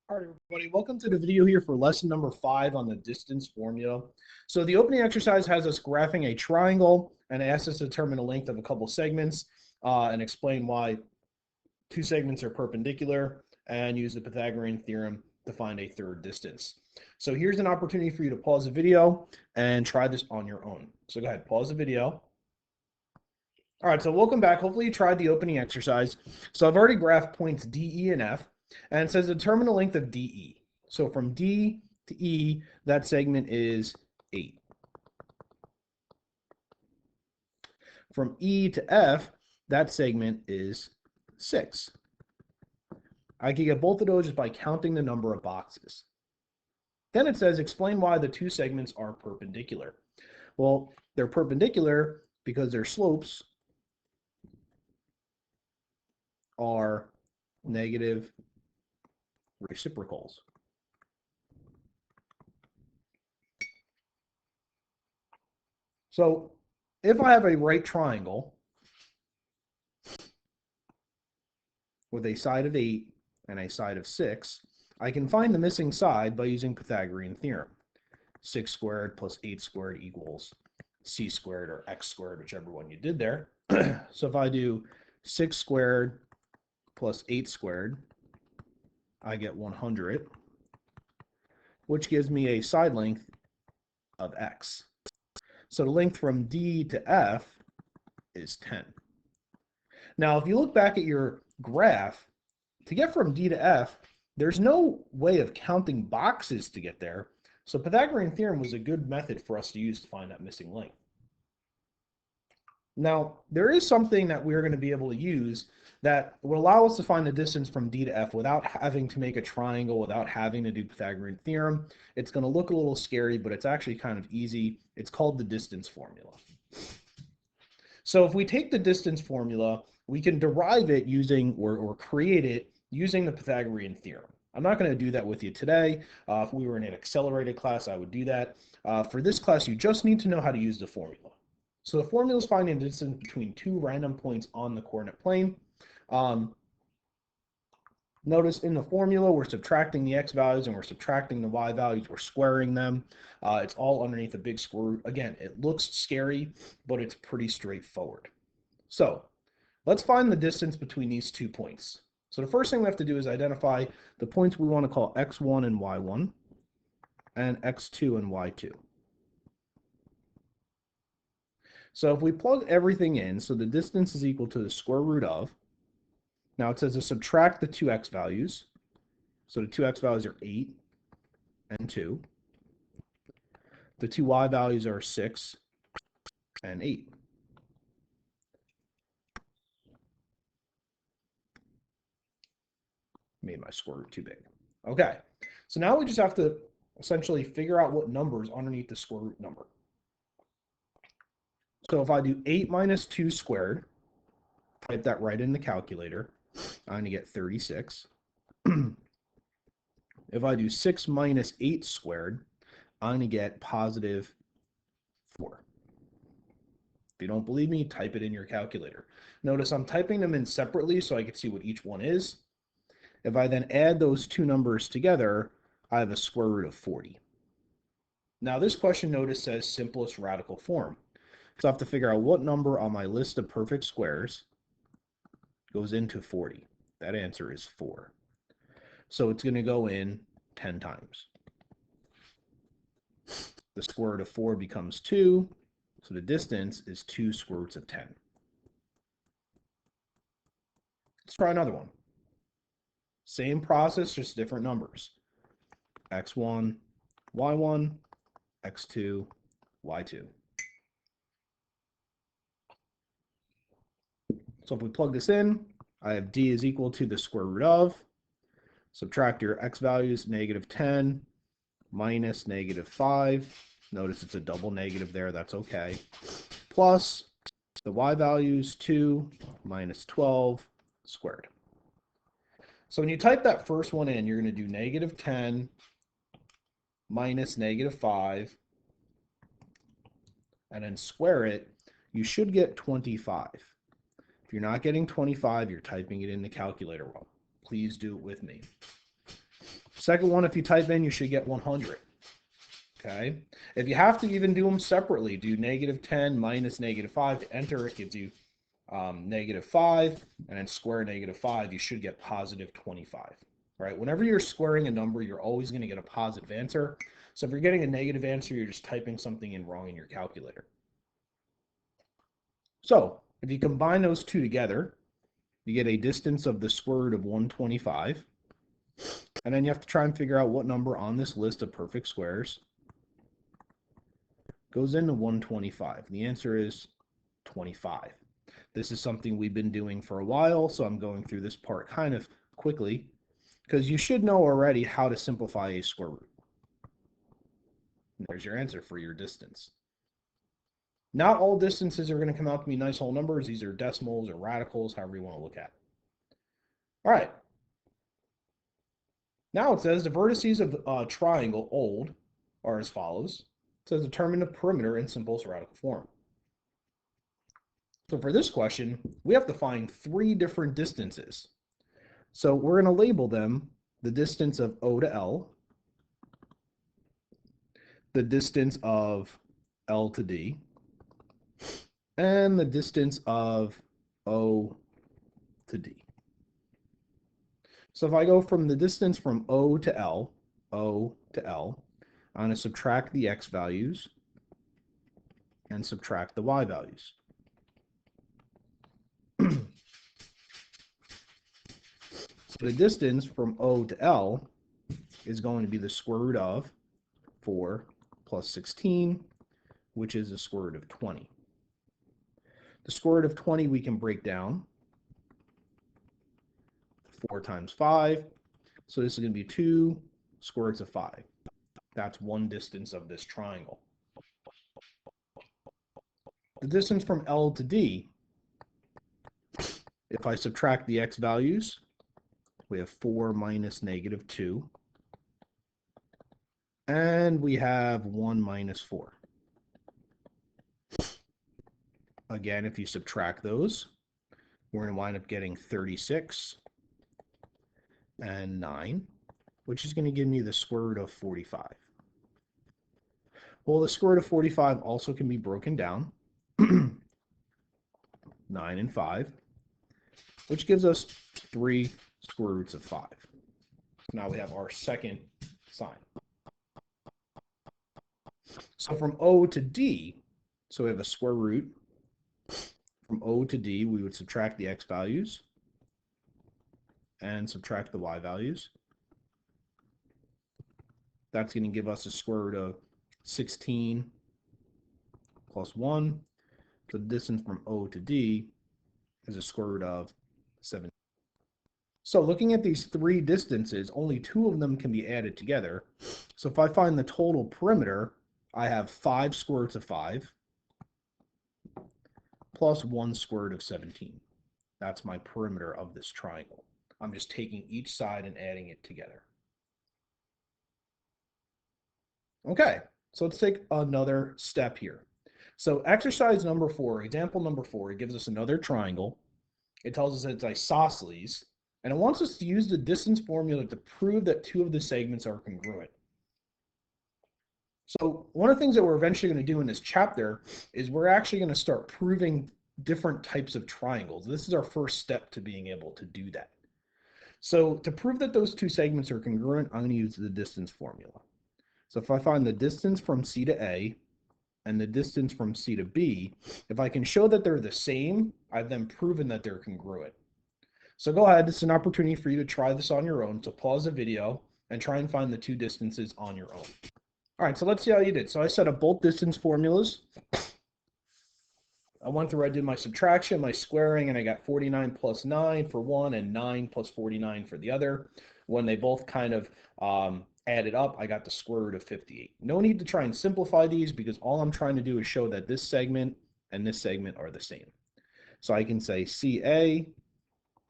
All right, everybody, welcome to the video here for lesson number 5 on the distance formula. So the opening exercise has us graphing a triangle and asks us to determine the length of a couple segments and explain why two segments are perpendicular and use the Pythagorean theorem to find a third distance. So here's an opportunity for you to pause the video and try this on your own. So go ahead, pause the video. All right, so welcome back. Hopefully you tried the opening exercise. So I've already graphed points D, E, and F. And it says determine the length of DE. So from D to E, that segment is 8. From E to F, that segment is 6. I can get both of those just by counting the number of boxes. Then it says explain why the two segments are perpendicular. Well, they're perpendicular because their slopes are negative reciprocals. So if I have a right triangle with a side of 8 and a side of 6, I can find the missing side by using Pythagorean theorem. 6 squared plus 8 squared equals c squared or x squared, whichever one you did there. So if I do 6 squared plus 8 squared, I get 100, which gives me a side length of x. So the length from D to F is 10. Now, if you look back at your graph, to get from D to F, there's no way of counting boxes to get there. So Pythagorean theorem was a good method for us to use to find that missing length. Now, there is something that we're going to be able to use that will allow us to find the distance from D to F without having to make a triangle, without having to do Pythagorean theorem. It's going to look a little scary, but it's actually kind of easy. It's called the distance formula. So if we take the distance formula, we can derive it using or create it using the Pythagorean theorem. I'm not going to do that with you today. If we were in an accelerated class, I would do that. For this class, you just need to know how to use the formula. So the formula is finding the distance between two random points on the coordinate plane. Notice in the formula, we're subtracting the x values and we're subtracting the y values. We're squaring them. It's all underneath a big square root. Again, it looks scary, but it's pretty straightforward. So let's find the distance between these 2 points. So the first thing we have to do is identify the points we want to call x1 and y1 and x2 and y2. So if we plug everything in, so the distance is equal to the square root of, now it says to subtract the two x values. So the two x values are 8 and 2. The two y values are 6 and 8. Made my square root too big. Okay, so now we just have to essentially figure out what number is underneath the square root number. So if I do 8 minus 2 squared, type that right in the calculator, I'm going to get 36. If I do 6 minus 8 squared, I'm going to get positive 4. If you don't believe me, type it in your calculator. Notice I'm typing them in separately so I can see what each one is. If I then add those two numbers together, I have a square root of 40. Now this question, notice, says simplest radical form. So I have to figure out what number on my list of perfect squares goes into 40. That answer is 4. So it's going to go in 10 times. The square root of 4 becomes 2. So the distance is 2 square roots of 10. Let's try another one. Same process, just different numbers. x1, y1, x2, y2. So if we plug this in, I have d is equal to the square root of, subtract your x values, negative 10 minus negative 5. Notice it's a double negative there, that's okay. Plus the y values, 2 minus 12 squared. So when you type that first one in, you're going to do negative 10 minus negative 5, and then square it. You should get 25. If you're not getting 25, you're typing it in the calculator wrong. Please do it with me. Second one, if you type in, you should get 100. Okay. If you have to even do them separately, do -10 minus -5 to enter. It gives you -5, and then square -5, you should get positive 25. Right? Whenever you're squaring a number, you're always going to get a positive answer. So if you're getting a negative answer, you're just typing something in wrong in your calculator. So if you combine those two together, you get a distance of the square root of 125. And then you have to try and figure out what number on this list of perfect squares goes into 125. The answer is 25. This is something we've been doing for a while, so I'm going through this part kind of quickly because you should know already how to simplify a square root. And there's your answer for your distance. Not all distances are going to come out to be nice whole numbers. These are decimals or radicals, however you want to look at it. All right. Now it says the vertices of a triangle old are as follows. It says determine the perimeter in simplest radical form. So for this question, we have to find 3 different distances. So we're going to label them the distance of O to L, the distance of L to D, and the distance of O to D. So if I go from the distance from O to L, I'm going to subtract the x values and subtract the y values. So the distance from O to L is going to be the square root of 4 plus 16, which is the square root of 20. The square root of 20 we can break down. 4 times 5. So this is going to be 2 square roots of 5. That's one distance of this triangle. The distance from L to D, if I subtract the x values, we have 4 minus -2. And we have 1 minus 4. Again, if you subtract those, we're going to wind up getting 36 and 9, which is going to give me the square root of 45. Well, the square root of 45 also can be broken down, 9 and 5, which gives us 3 square roots of 5. Now we have our second sign. So from O to D, so we have a square root. From O to D, we would subtract the x values and subtract the y values. That's going to give us a square root of 16 plus 1. So the distance from O to D is a square root of 7. So looking at these 3 distances, only 2 of them can be added together. So if I find the total perimeter, I have 5 square roots of 5 plus 1 square root of 17. That's my perimeter of this triangle. I'm just taking each side and adding it together. Okay, so let's take another step here. So exercise number 4, example number 4, it gives us another triangle. It tells us that it's isosceles, and it wants us to use the distance formula to prove that 2 of the segments are congruent. So one of the things that we're eventually going to do in this chapter is we're actually going to start proving different types of triangles. This is our first step to being able to do that. So to prove that those 2 segments are congruent, I'm going to use the distance formula. So if I find the distance from C to A and the distance from C to B, if I can show that they're the same, I've then proven that they're congruent. So go ahead, it's an opportunity for you to try this on your own. So pause the video and try and find the 2 distances on your own. All right, so let's see how you did. So I set up both distance formulas. I went through, I did my subtraction, my squaring, and I got 49 plus 9 for one and 9 plus 49 for the other. When they both kind of added up, I got the square root of 58. No need to try and simplify these because all I'm trying to do is show that this segment and this segment are the same. So I can say CA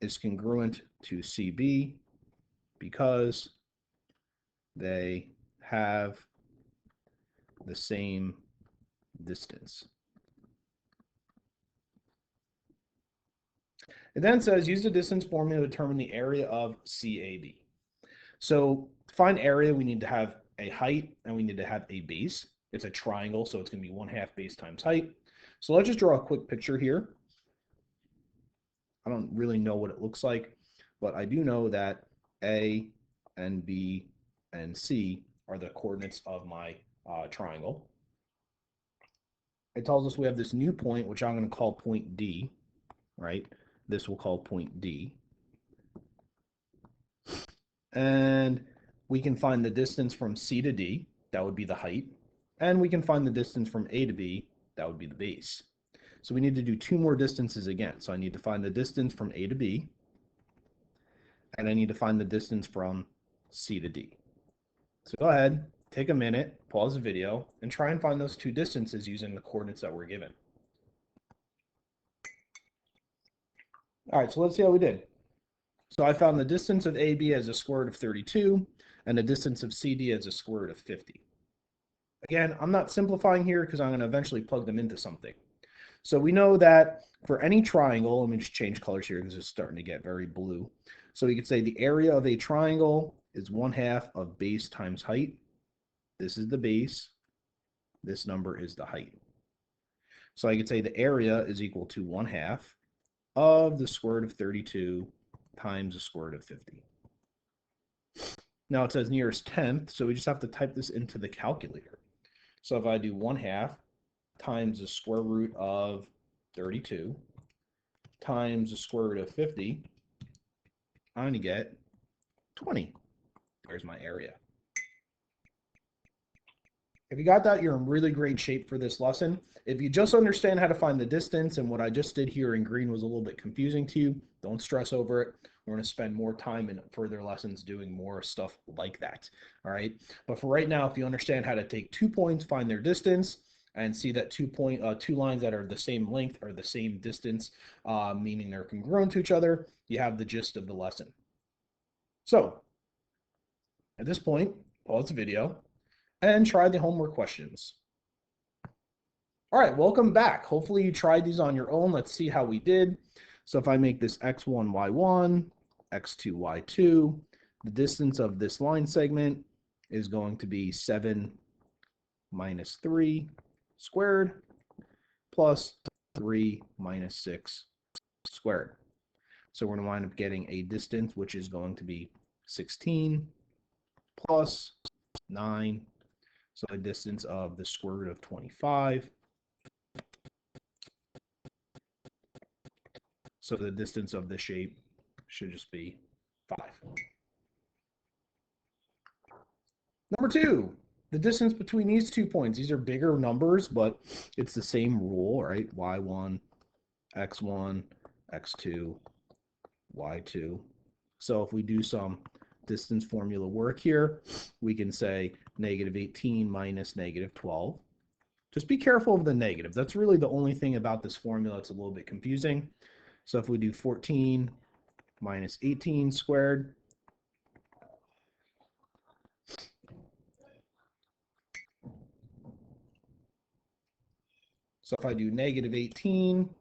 is congruent to CB because they have the same distance. It then says use the distance formula to determine the area of CAB. So find area, we need to have a height and we need to have a base. It's a triangle, so it's going to be 1/2 base times height. So let's just draw a quick picture here. I don't really know what it looks like, but I do know that A and B and C are the coordinates of my triangle. It tells us we have this new point, which I'm going to call point D, right? This we'll call point D. And we can find the distance from C to D, that would be the height. And we can find the distance from A to B, that would be the base. So we need to do 2 more distances again. So I need to find the distance from A to B, and I need to find the distance from C to D. So go ahead, take a minute, pause the video, and try and find those 2 distances using the coordinates that were given. All right, so let's see how we did. So I found the distance of AB as a square root of 32, and the distance of CD as a square root of 50. Again, I'm not simplifying here because I'm going to eventually plug them into something. So we know that for any triangle, let me just change colors here because it's starting to get very blue. So we could say the area of a triangle is 1/2 of base times height. This is the base. This number is the height. So I could say the area is equal to 1/2 of the square root of 32 times the square root of 50. Now it says nearest tenth, so we just have to type this into the calculator. So if I do 1/2 times the square root of 32 times the square root of 50, I'm going to get 20. There's my area. If you got that, you're in really great shape for this lesson. If you just understand how to find the distance and what I just did here in green was a little bit confusing to you, don't stress over it. We're going to spend more time in further lessons doing more stuff like that. All right. But for right now, if you understand how to take 2 points, find their distance, and see that 2 lines that are the same length are the same distance, meaning they're congruent to each other, you have the gist of the lesson. So at this point, pause the video and try the homework questions. All right, welcome back. Hopefully you tried these on your own. Let's see how we did. So if I make this x1, y1, x2, y2, the distance of this line segment is going to be 7 minus 3 squared plus 3 minus 6 squared. So we're going to wind up getting a distance which is going to be 16 plus 9. So the distance of the square root of 25. So the distance of the shape should just be 5. Number 2, the distance between these 2 points. These are bigger numbers, but it's the same rule, right? y1, x1, x2, y2. So if we do some distance formula work here, we can say -18 minus -12. Just be careful of the negative. That's really the only thing about this formula that's a little bit confusing. So if we do 14 minus 18 squared, so if I do -18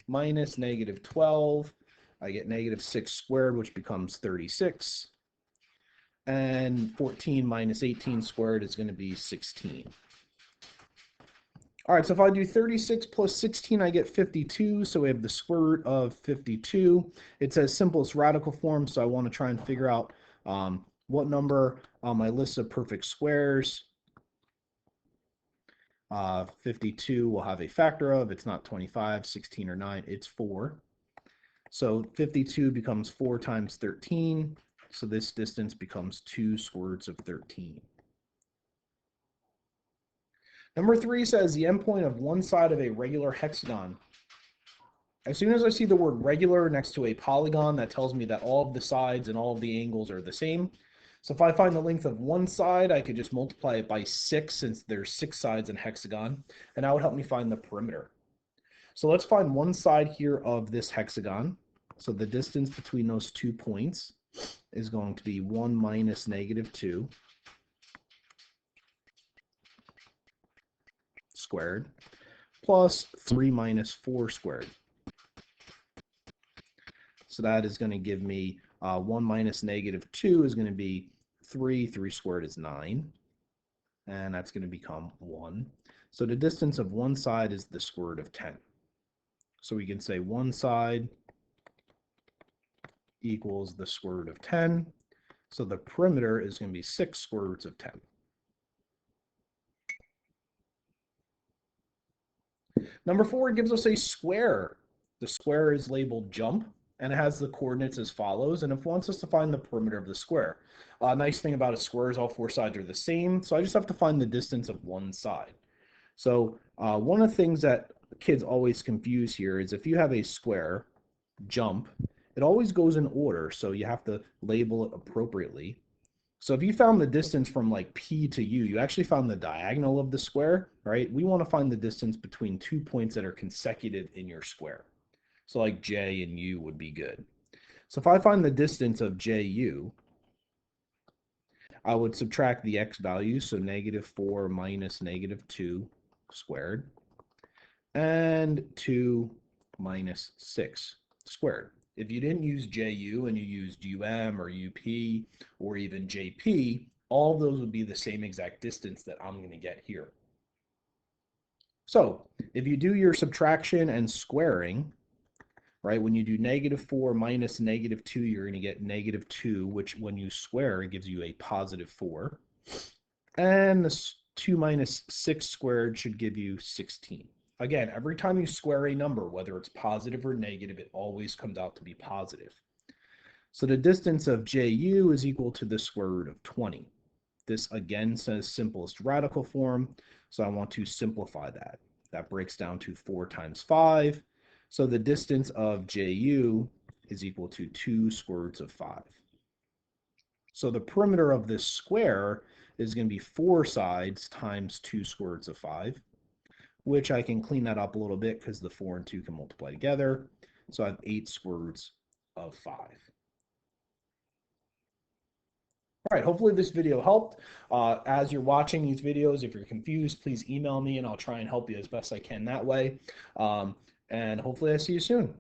minus -12, I get -6 squared, which becomes 36. And 14 minus 18 squared is going to be 16. All right, so if I do 36 plus 16, I get 52. So we have the square root of 52. It says simplest radical form, so I want to try and figure out what number on my list of perfect squares 52 will have a factor of. It's not 25, 16, or 9. It's 4. So 52 becomes 4 times 13. So this distance becomes 2 square roots of 13. Number 3 says the endpoint of one side of a regular hexagon. As soon as I see the word regular next to a polygon, that tells me that all of the sides and all of the angles are the same. So if I find the length of one side, I could just multiply it by 6 since there's 6 sides in hexagon, and that would help me find the perimeter. So let's find one side here of this hexagon. So the distance between those 2 points is going to be 1 minus -2 squared plus 3 minus 4 squared. So that is going to give me 1 minus -2 is going to be 3. 3 squared is 9. And that's going to become 1. So the distance of one side is the square root of 10. So we can say one side equals the square root of 10. So the perimeter is going to be 6 square roots of 10. Number 4 gives us a square. The square is labeled jump, and it has the coordinates as follows, and it wants us to find the perimeter of the square. Nice thing about a square is all 4 sides are the same, so I just have to find the distance of one side. So one of the things that kids always confuse here is if you have a square, jump, it always goes in order, so you have to label it appropriately. So if you found the distance from like P to U, you actually found the diagonal of the square, right? We want to find the distance between 2 points that are consecutive in your square. So like J and U would be good. So if I find the distance of JU, I would subtract the x values, so -4 minus -2 squared, and 2 minus 6 squared. If you didn't use JU and you used UM or UP or even JP, all of those would be the same exact distance that I'm going to get here. So if you do your subtraction and squaring, right, when you do -4 minus -2, you're going to get -2, which when you square, it gives you a +4. And this 2 minus 6 squared should give you 16. Again, every time you square a number, whether it's positive or negative, it always comes out to be positive. So the distance of JU is equal to the square root of 20. This again says simplest radical form, so I want to simplify that. That breaks down to 4 times 5. So the distance of JU is equal to 2 square roots of 5. So the perimeter of this square is going to be 4 sides times 2 square roots of 5. Which I can clean that up a little bit because the 4 and 2 can multiply together. So I have 8 square roots of 5. All right, hopefully this video helped. As you're watching these videos, if you're confused, please email me and I'll try and help you as best I can that way. And hopefully I see you soon.